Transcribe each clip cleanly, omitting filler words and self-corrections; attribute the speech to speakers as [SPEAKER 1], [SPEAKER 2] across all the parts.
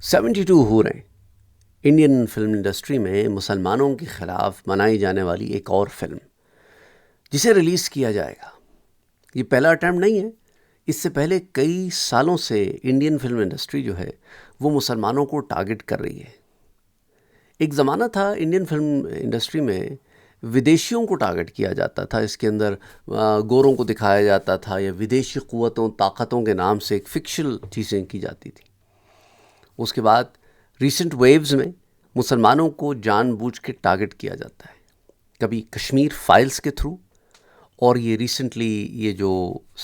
[SPEAKER 1] 72 ہوریں Indian film industry میں مسلمانوں کے خلاف بنائی جانے والی ایک اور فلم جسے ریلیز کیا جائے گا. یہ پہلا اٹیمپٹ نہیں ہے. اس سے پہلے کئی سالوں سے انڈین فلم انڈسٹری جو ہے وہ مسلمانوں کو ٹارگٹ کر رہی ہے. ایک زمانہ تھا انڈین فلم انڈسٹری میں ودیشیوں کو ٹارگٹ کیا جاتا تھا. اس کے اندر گوروں کو دکھایا جاتا تھا یا ودیشی قوتوں طاقتوں کے نام سے ایک فکشل چیزیں کی جاتی تھیں. اس کے بعد ریسنٹ ویوز میں مسلمانوں کو جان بوجھ کے ٹارگٹ کیا جاتا ہے. کبھی کشمیر فائلز کے تھرو، اور یہ ریسنٹلی یہ جو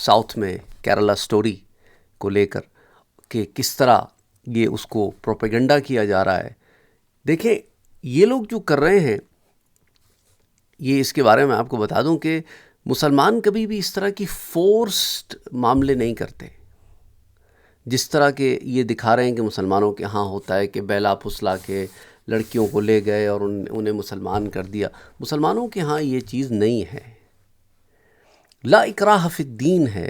[SPEAKER 1] ساؤتھ میں کیرلا سٹوری کو لے کر کہ کس طرح یہ اس کو پروپیگنڈا کیا جا رہا ہے. دیکھیں یہ لوگ جو کر رہے ہیں، یہ اس کے بارے میں آپ کو بتا دوں کہ مسلمان کبھی بھی اس طرح کی فورسڈ معاملے نہیں کرتے. جس طرح کے یہ دکھا رہے ہیں کہ مسلمانوں کے ہاں ہوتا ہے کہ بیلا پھسلا کے لڑکیوں کو لے گئے اور انہیں مسلمان کر دیا. مسلمانوں کے ہاں یہ چیز نہیں ہے. لا اکراہ فی الدین ہے.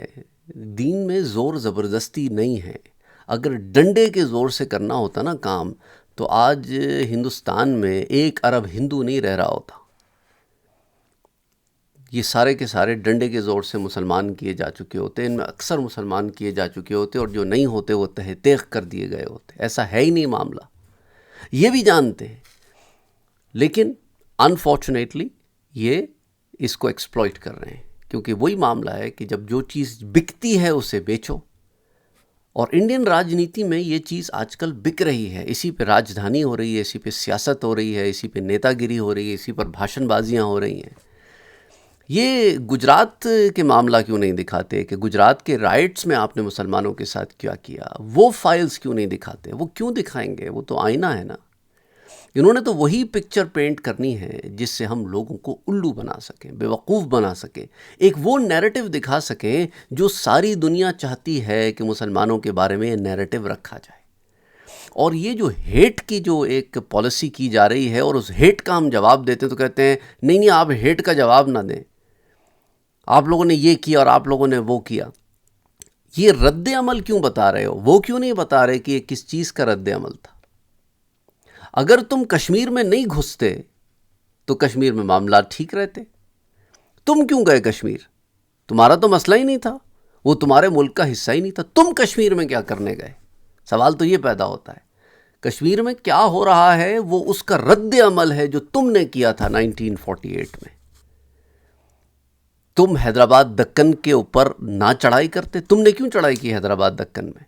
[SPEAKER 1] دین میں زور زبردستی نہیں ہے. اگر ڈنڈے کے زور سے کرنا ہوتا نا کام، تو آج ہندوستان میں 1 ارب ہندو نہیں رہ رہا ہوتا. یہ سارے کے سارے ڈنڈے کے زور سے مسلمان کیے جا چکے ہوتے. ان میں اکثر مسلمان کیے جا چکے ہوتے، اور جو نہیں ہوتے وہ تہ تیغ کر دیے گئے ہوتے. ایسا ہے ہی نہیں معاملہ. یہ بھی جانتے ہیں، لیکن انفارچونیٹلی یہ اس کو ایکسپلائٹ کر رہے ہیں. کیونکہ وہی معاملہ ہے کہ جب جو چیز بکتی ہے اسے بیچو. اور انڈین راجنیتی میں یہ چیز آج کل بک رہی ہے. اسی پہ راجدھانی ہو رہی ہے، اسی پہ سیاست ہو رہی ہے، اسی پہ نیتا گیری ہو رہی ہے، اسی پر بھاشن بازیاں ہو رہی ہیں. یہ گجرات کے معاملہ کیوں نہیں دکھاتے کہ گجرات کے رائٹس میں آپ نے مسلمانوں کے ساتھ کیا کیا؟ وہ فائلز کیوں نہیں دکھاتے؟ وہ کیوں دکھائیں گے؟ وہ تو آئینہ ہے نا. انہوں نے تو وہی پکچر پینٹ کرنی ہے جس سے ہم لوگوں کو الو بنا سکیں، بیوقوف بنا سکیں. ایک وہ نیریٹو دکھا سکیں جو ساری دنیا چاہتی ہے کہ مسلمانوں کے بارے میں نیریٹو رکھا جائے. اور یہ جو ہیٹ کی جو ایک پالیسی کی جا رہی ہے، اور اس ہیٹ کا ہم جواب دیتے ہیں تو کہتے ہیں نہیں آپ ہیٹ کا جواب نہ دیں، آپ لوگوں نے یہ کیا اور آپ لوگوں نے وہ کیا. یہ رد عمل کیوں بتا رہے ہو؟ وہ کیوں نہیں بتا رہے کہ یہ کس چیز کا رد عمل تھا؟ اگر تم کشمیر میں نہیں گھستے تو کشمیر میں معاملات ٹھیک رہتے. تم کیوں گئے کشمیر؟ تمہارا تو مسئلہ ہی نہیں تھا، وہ تمہارے ملک کا حصہ ہی نہیں تھا. تم کشمیر میں کیا کرنے گئے؟ سوال تو یہ پیدا ہوتا ہے. کشمیر میں کیا ہو رہا ہے وہ اس کا رد عمل ہے جو تم نے کیا تھا 1948 میں. تم حیدرآباد دکن کے اوپر نہ چڑھائی کرتے؟ تم نے کیوں چڑھائی کی حیدرآباد دکن میں؟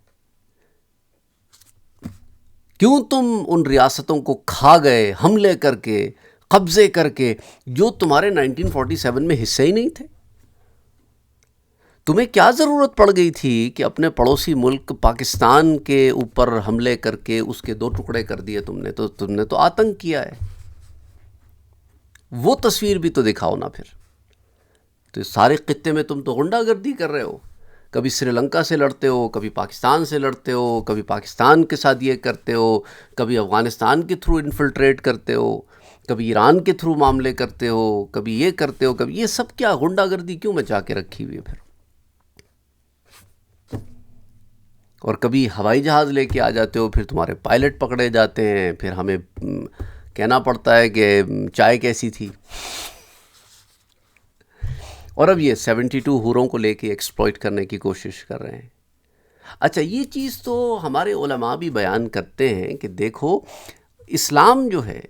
[SPEAKER 1] کیوں تم ان ریاستوں کو کھا گئے حملے کر کے، قبضے کر کے، جو تمہارے 1947 میں حصے ہی نہیں تھے؟ تمہیں کیا ضرورت پڑ گئی تھی کہ اپنے پڑوسی ملک پاکستان کے اوپر حملے کر کے اس کے 2 ٹکڑے کر دیے؟ تم نے تو آتنک کیا ہے. وہ تصویر بھی تو دکھاؤ نا پھر. تو سارے خطے میں تم تو غنڈہ گردی کر رہے ہو. کبھی سری لنکا سے لڑتے ہو، کبھی پاکستان سے لڑتے ہو، کبھی پاکستان کے ساتھ یہ کرتے ہو، کبھی افغانستان کے تھرو انفلٹریٹ کرتے ہو، کبھی ایران کے تھرو معاملے کرتے ہو، کبھی یہ کرتے ہو، کبھی یہ سب کیا غنڈہ گردی کیوں مچا کے رکھی ہوئی ہے پھر؟ اور کبھی ہوائی جہاز لے کے آ جاتے ہو، پھر تمہارے پائلٹ پکڑے جاتے ہیں، پھر ہمیں کہنا پڑتا ہے کہ چائے کیسی تھی. اور اب یہ 72 حوروں کو لے کے ایکسپلائٹ کرنے کی کوشش کر رہے ہیں. اچھا یہ چیز تو ہمارے علماء بھی بیان کرتے ہیں کہ دیکھو اسلام جو ہے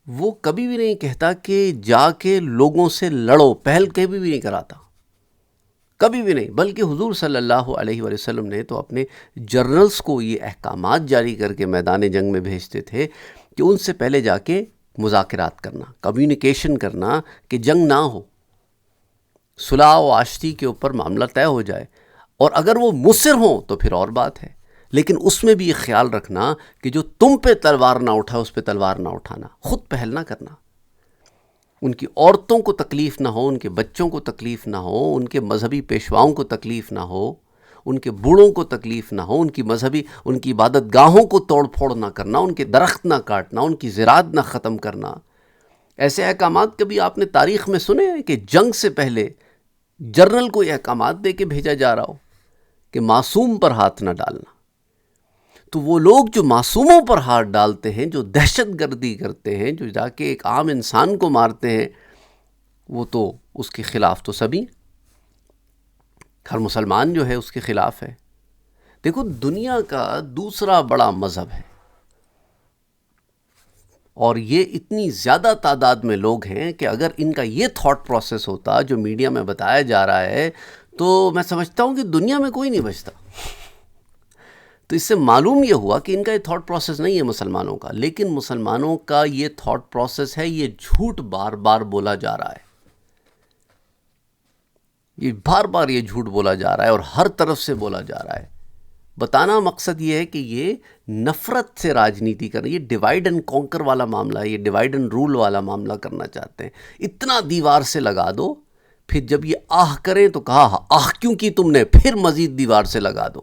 [SPEAKER 1] وہ کبھی بھی نہیں کہتا کہ جا کے لوگوں سے لڑو. پہل کبھی بھی نہیں کراتا، کبھی بھی نہیں. بلکہ حضور صلی اللہ علیہ وآلہ وسلم نے تو اپنے جرنلز کو یہ احکامات جاری کر کے میدان جنگ میں بھیجتے تھے کہ ان سے پہلے جا کے مذاکرات کرنا، کمیونیکیشن کرنا، کہ جنگ نہ ہو، صلح و آشتی کے اوپر معاملہ طے ہو جائے. اور اگر وہ مصر ہوں تو پھر اور بات ہے. لیکن اس میں بھی یہ خیال رکھنا کہ جو تم پہ تلوار نہ اٹھائے اس پہ تلوار نہ اٹھانا، خود پہل نہ کرنا. ان کی عورتوں کو تکلیف نہ ہو، ان کے بچوں کو تکلیف نہ ہو، ان کے مذہبی پیشواؤں کو تکلیف نہ ہو، ان کے بوڑھوں کو تکلیف نہ ہو، ان کی عبادت گاہوں کو توڑ پھوڑ نہ کرنا، ان کے درخت نہ کاٹنا، ان کی زراعت نہ ختم کرنا. ایسے احکامات کبھی آپ نے تاریخ میں سنے ہیں کہ جنگ سے پہلے جرنل کو یہ احکامات دے کے بھیجا جا رہا ہو کہ معصوم پر ہاتھ نہ ڈالنا؟ تو وہ لوگ جو معصوموں پر ہاتھ ڈالتے ہیں، جو دہشت گردی کرتے ہیں، جو جا کے ایک عام انسان کو مارتے ہیں، وہ تو اس کے خلاف تو سبھی، ہر مسلمان جو ہے اس کے خلاف ہے۔ دیکھو، دنیا کا دوسرا بڑا مذہب ہے، اور یہ اتنی زیادہ تعداد میں لوگ ہیں کہ اگر ان کا یہ تھاٹ پروسیس ہوتا جو میڈیا میں بتایا جا رہا ہے، تو میں سمجھتا ہوں کہ دنیا میں کوئی نہیں بچتا۔ تو اس سے معلوم یہ ہوا کہ ان کا یہ تھاٹ پروسیس نہیں ہے مسلمانوں کا، لیکن مسلمانوں کا یہ تھاٹ پروسیس ہے، یہ جھوٹ بار بار بولا جا رہا ہے، یہ بار بار یہ جھوٹ بولا جا رہا ہے، اور ہر طرف سے بولا جا رہا ہے۔ بتانا مقصد یہ ہے کہ یہ نفرت سے راجنیتی کر رہے ہیں، یہ ڈیوائیڈ اینڈ کانکر والا معاملہ ہے، یہ ڈیوائیڈ اینڈ رول والا معاملہ کرنا چاہتے ہیں۔ اتنا دیوار سے لگا دو، پھر جب یہ آہ کریں تو کہا آہ کیوں کی تم نے، پھر مزید دیوار سے لگا دو۔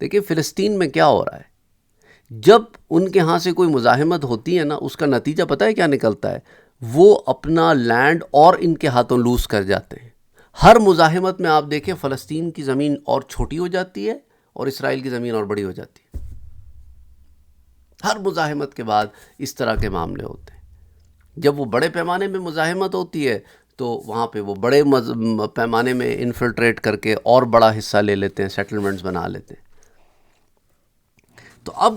[SPEAKER 1] دیکھیں فلسطین میں کیا ہو رہا ہے، جب ان کے ہاں سے کوئی مزاحمت ہوتی ہے نا، اس کا نتیجہ پتہ ہے کیا نکلتا ہے؟ وہ اپنا لینڈ اور ان کے ہاتھوں لوز کر جاتے ہیں۔ ہر مزاحمت میں آپ دیکھیں فلسطین کی زمین اور چھوٹی ہو جاتی ہے اور اسرائیل کی زمین اور بڑی ہو جاتی ہے۔ ہر مزاحمت کے بعد اس طرح کے معاملے ہوتے ہیں۔ جب وہ بڑے پیمانے میں مزاحمت ہوتی ہے تو وہاں پہ وہ بڑے پیمانے میں انفلٹریٹ کر کے اور بڑا حصہ لے لیتے ہیں، سیٹلمنٹس بنا لیتے ہیں۔ تو اب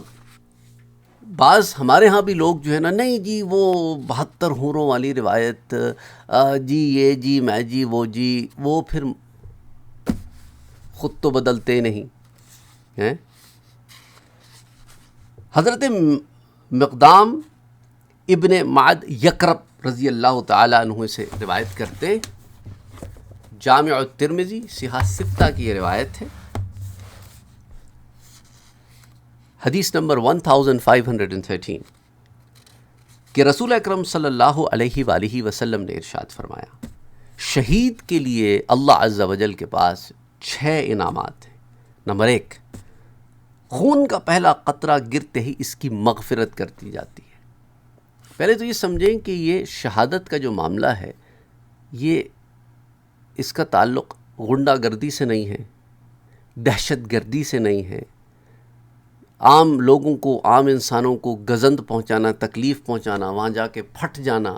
[SPEAKER 1] بعض ہمارے ہاں بھی لوگ جو ہے نا، نہیں جی وہ 72 حوروں والی روایت، جی یہ جی میں جی وہ پھر خود تو بدلتے نہیں ہیں۔ حضرت مقدام ابن معد یکرب رضی اللہ تعالیٰ عنہ سے روایت کرتے، جامع الترمذی صحاح ستہ کی یہ روایت ہے، حدیث نمبر 1513، کہ رسول اکرم صلی اللہ علیہ وآلہ وسلم نے ارشاد فرمایا، شہید کے لیے اللہ عز و جل کے پاس 6 انعامات ہیں۔ نمبر 1، خون کا پہلا قطرہ گرتے ہی اس کی مغفرت کر دی جاتی ہے۔ پہلے تو یہ سمجھیں کہ یہ شہادت کا جو معاملہ ہے، یہ اس کا تعلق غنڈہ گردی سے نہیں ہے، دہشت گردی سے نہیں ہے، عام لوگوں کو، عام انسانوں کو گزند پہنچانا، تکلیف پہنچانا، وہاں جا کے پھٹ جانا،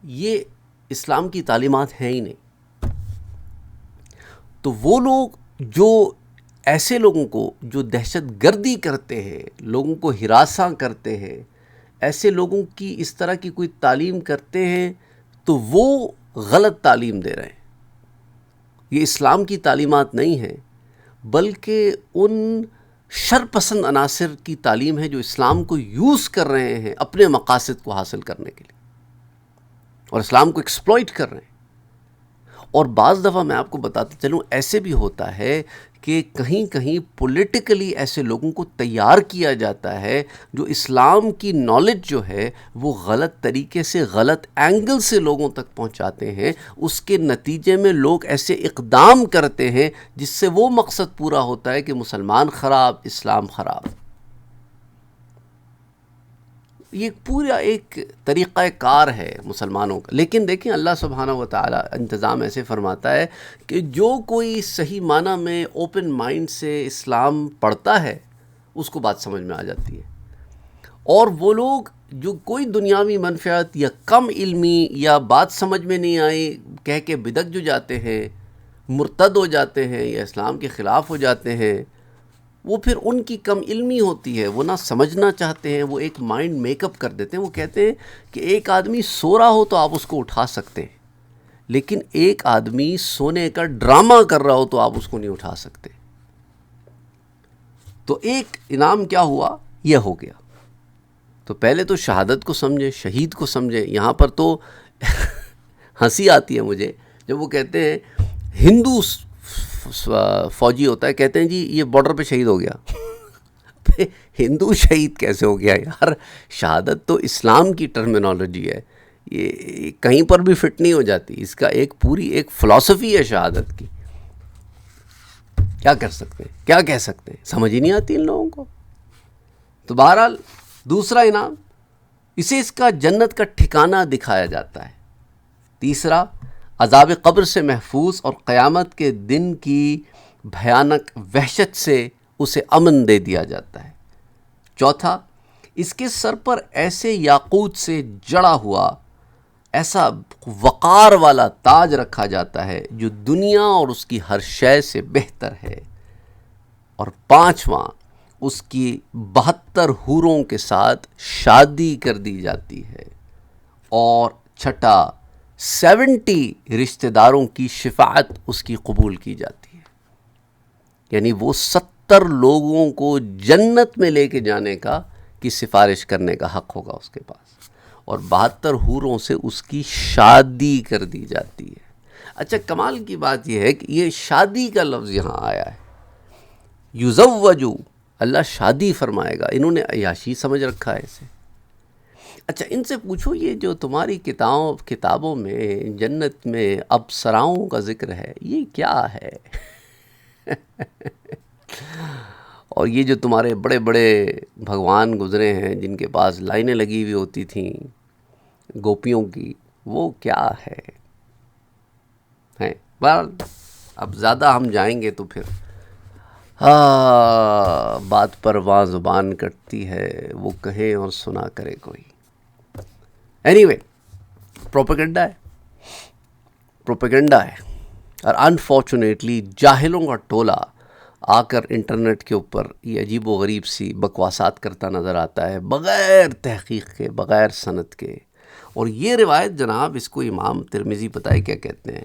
[SPEAKER 1] یہ اسلام کی تعلیمات ہیں ہی نہیں۔ تو وہ لوگ جو ایسے لوگوں کو جو دہشت گردی کرتے ہیں، لوگوں کو ہراساں کرتے ہیں، ایسے لوگوں کی اس طرح کی کوئی تعلیم کرتے ہیں، تو وہ غلط تعلیم دے رہے ہیں۔ یہ اسلام کی تعلیمات نہیں ہیں، بلکہ ان شر پسند عناصر کی تعلیم ہے جو اسلام کو یوز کر رہے ہیں اپنے مقاصد کو حاصل کرنے کے لیے، اور اسلام کو ایکسپلوئٹ کر رہے ہیں۔ اور بعض دفعہ میں آپ کو بتاتا چلوں، ایسے بھی ہوتا ہے کہ کہیں کہیں پولیٹیکلی ایسے لوگوں کو تیار کیا جاتا ہے جو اسلام کی نالج جو ہے وہ غلط طریقے سے، غلط اینگل سے لوگوں تک پہنچاتے ہیں۔ اس کے نتیجے میں لوگ ایسے اقدام کرتے ہیں جس سے وہ مقصد پورا ہوتا ہے کہ مسلمان خراب، اسلام خراب۔ یہ پورا ایک طریقہ کار ہے مسلمانوں کا۔ لیکن دیکھیں اللہ سبحانہ و تعالیٰ انتظام ایسے فرماتا ہے کہ جو کوئی صحیح معنی میں اوپن مائنڈ سے اسلام پڑھتا ہے اس کو بات سمجھ میں آ جاتی ہے، اور وہ لوگ جو کوئی دنیاوی منفعت یا کم علمی یا بات سمجھ میں نہیں آئی کہہ کے بدعت جو جاتے ہیں، مرتد ہو جاتے ہیں یا اسلام کے خلاف ہو جاتے ہیں، وہ پھر ان کی کم علمی ہوتی ہے، وہ نہ سمجھنا چاہتے ہیں، وہ ایک مائنڈ میک اپ کر دیتے ہیں۔ وہ کہتے ہیں کہ ایک آدمی سو رہا ہو تو آپ اس کو اٹھا سکتے ہیں، لیکن ایک آدمی سونے کا ڈرامہ کر رہا ہو تو آپ اس کو نہیں اٹھا سکتے۔ تو ایک انعام کیا ہوا؟ یہ ہو گیا۔ تو پہلے تو شہادت کو سمجھے، شہید کو سمجھے۔ یہاں پر تو ہنسی آتی ہے مجھے جب وہ کہتے ہیں ہندو فوجی ہوتا ہے، کہتے ہیں جی یہ بارڈر پہ شہید ہو گیا۔ ہندو شہید کیسے ہو گیا یار؟ شہادت تو اسلام کی ٹرمینالوجی ہے، یہ کہیں پر بھی فٹ نہیں ہو جاتی۔ اس کا ایک پوری ایک فلسفی ہے شہادت کی۔ کیا کر سکتے ہیں، کیا کہہ سکتے ہیں، سمجھ ہی نہیں آتی ان لوگوں کو۔ تو بہرحال دوسرا انعام، اسے اس کا جنت کا ٹھکانہ دکھایا جاتا ہے۔ تیسرا، عذاب قبر سے محفوظ اور قیامت کے دن کی بھیانک وحشت سے اسے امن دے دیا جاتا ہے۔ چوتھا، اس کے سر پر ایسے یاقوت سے جڑا ہوا ایسا وقار والا تاج رکھا جاتا ہے جو دنیا اور اس کی ہر شے سے بہتر ہے۔ اور پانچواں، اس کی 72 حوروں کے ساتھ شادی کر دی جاتی ہے۔ اور چھٹا، 70 رشتہ داروں کی شفاعت اس کی قبول کی جاتی ہے، یعنی وہ 70 لوگوں کو جنت میں لے کے جانے کی سفارش کرنے کا حق ہوگا اس کے پاس، اور 72 حوروں سے اس کی شادی کر دی جاتی ہے۔ اچھا، کمال کی بات یہ ہے کہ یہ شادی کا لفظ یہاں آیا ہے، یزوجو، اللہ شادی فرمائے گا، انہوں نے عیاشی سمجھ رکھا ہے اسے۔ اچھا، ان سے پوچھو یہ جو تمہاری کتابوں میں جنت میں ابصراؤں کا ذکر ہے، یہ کیا ہے؟ اور یہ جو تمہارے بڑے بڑے بھگوان گزرے ہیں جن کے پاس لائنیں لگی ہوئی ہوتی تھیں گوپیوں کی، وہ کیا ہے؟ بہرحال اب زیادہ ہم جائیں گے تو پھر بات پر وہاں زبان کٹتی ہے، وہ کہے اور سنا کرے کوئی۔ اینی وے، پروپیگنڈا ہے، اور انفارچونیٹلی جاہلوں کا ٹولہ آ کر انٹرنیٹ کے اوپر یہ عجیب و غریب سی بکواسات کرتا نظر آتا ہے، بغیر تحقیق کے، بغیر سند کے۔ اور یہ روایت جناب، اس کو امام ترمذی پتہ ہے کیا کہتے ہیں؟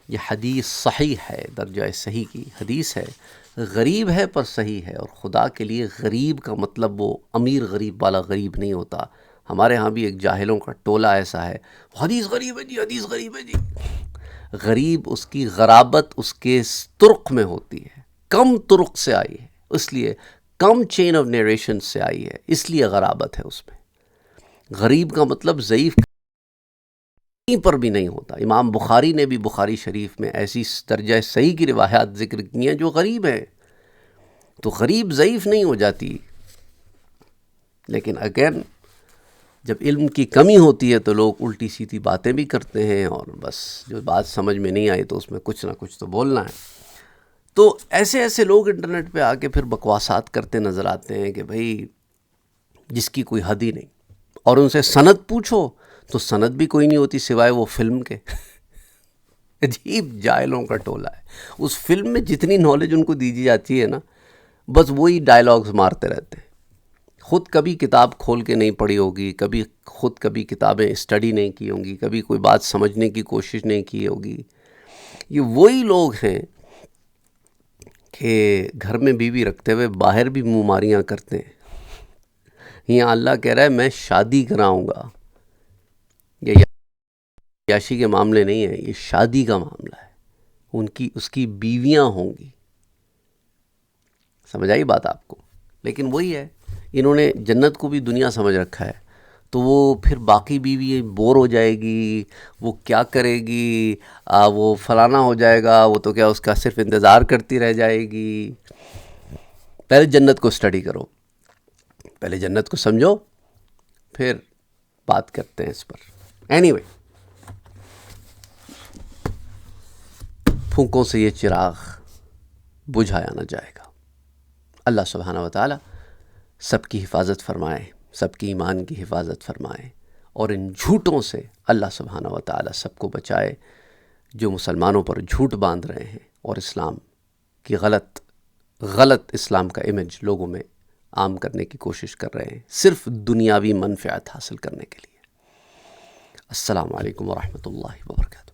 [SPEAKER 1] یہ حدیث صحیح ہے، درجہ صحیح کی حدیث ہے، غریب ہے پر صحیح ہے۔ اور خدا کے لیے غریب کا مطلب وہ امیر غریب والا غریب نہیں ہوتا۔ ہمارے ہاں بھی ایک جاہلوں کا ٹولہ ایسا ہے، حدیث غریب ہے جی، حدیث غریب ہے جی۔ غریب اس کی غرابت اس کے طرق میں ہوتی ہے، کم طرق سے آئی ہے، اس لیے کم چین آف نیریشن سے آئی ہے، اس لیے غرابت ہے اس میں۔ غریب کا مطلب ضعیف کہیں پر بھی نہیں ہوتا۔ امام بخاری نے بھی بخاری شریف میں ایسی درجہ صحیح کی روایات ذکر کی ہیں جو غریب ہیں، تو غریب ضعیف نہیں ہو جاتی۔ لیکن اگین جب علم کی کمی ہوتی ہے تو لوگ الٹی سیدھی باتیں بھی کرتے ہیں، اور بس جو بات سمجھ میں نہیں آئی تو اس میں کچھ نہ کچھ تو بولنا ہے۔ تو ایسے لوگ انٹرنیٹ پہ آ کے پھر بکواسات کرتے نظر آتے ہیں کہ بھئی جس کی کوئی حد ہی نہیں، اور ان سے سند پوچھو تو سند بھی کوئی نہیں ہوتی سوائے وہ فلم کے۔ عجیب جاہلوں کا ٹولہ ہے۔ اس فلم میں جتنی نالج ان کو دی جاتی ہے نا، بس وہی ڈائلاگز مارتے رہتے ہیں۔ خود کبھی کتاب کھول کے نہیں پڑھی ہوگی، کبھی کتابیں اسٹڈی نہیں کی ہوں گی، کبھی کوئی بات سمجھنے کی کوشش نہیں کی ہوگی۔ یہ وہی لوگ ہیں کہ گھر میں بیوی رکھتے ہوئے باہر بھی منہ ماریاں کرتے ہیں۔ یہاں اللہ کہہ رہا ہے میں شادی کراؤں گا۔ یہ عیاشی کے معاملے نہیں ہے، یہ شادی کا معاملہ ہے۔ اس کی بیویاں ہوں گی۔ سمجھ آئی بات آپ کو؟ لیکن وہی ہے، انہوں نے جنت کو بھی دنیا سمجھ رکھا ہے، تو وہ پھر باقی بیوی بور ہو جائے گی، وہ کیا کرے گی، وہ فلانا ہو جائے گا، وہ تو کیا اس کا صرف انتظار کرتی رہ جائے گی۔ پہلے جنت کو اسٹڈی کرو، پہلے جنت کو سمجھو، پھر بات کرتے ہیں اس پر۔ اینی وے، پھونکوں سے یہ چراغ بجھایا نہ جائے گا۔ اللہ سبحانہ و تعالی سب کی حفاظت فرمائے، سب کی ایمان کی حفاظت فرمائے، اور ان جھوٹوں سے اللہ سبحانہ و تعالی سب کو بچائے جو مسلمانوں پر جھوٹ باندھ رہے ہیں، اور اسلام کی غلط اسلام کا امیج لوگوں میں عام کرنے کی کوشش کر رہے ہیں، صرف دنیاوی منفعت حاصل کرنے کے لیے۔ السلام علیکم ورحمۃ اللہ وبرکاتہ۔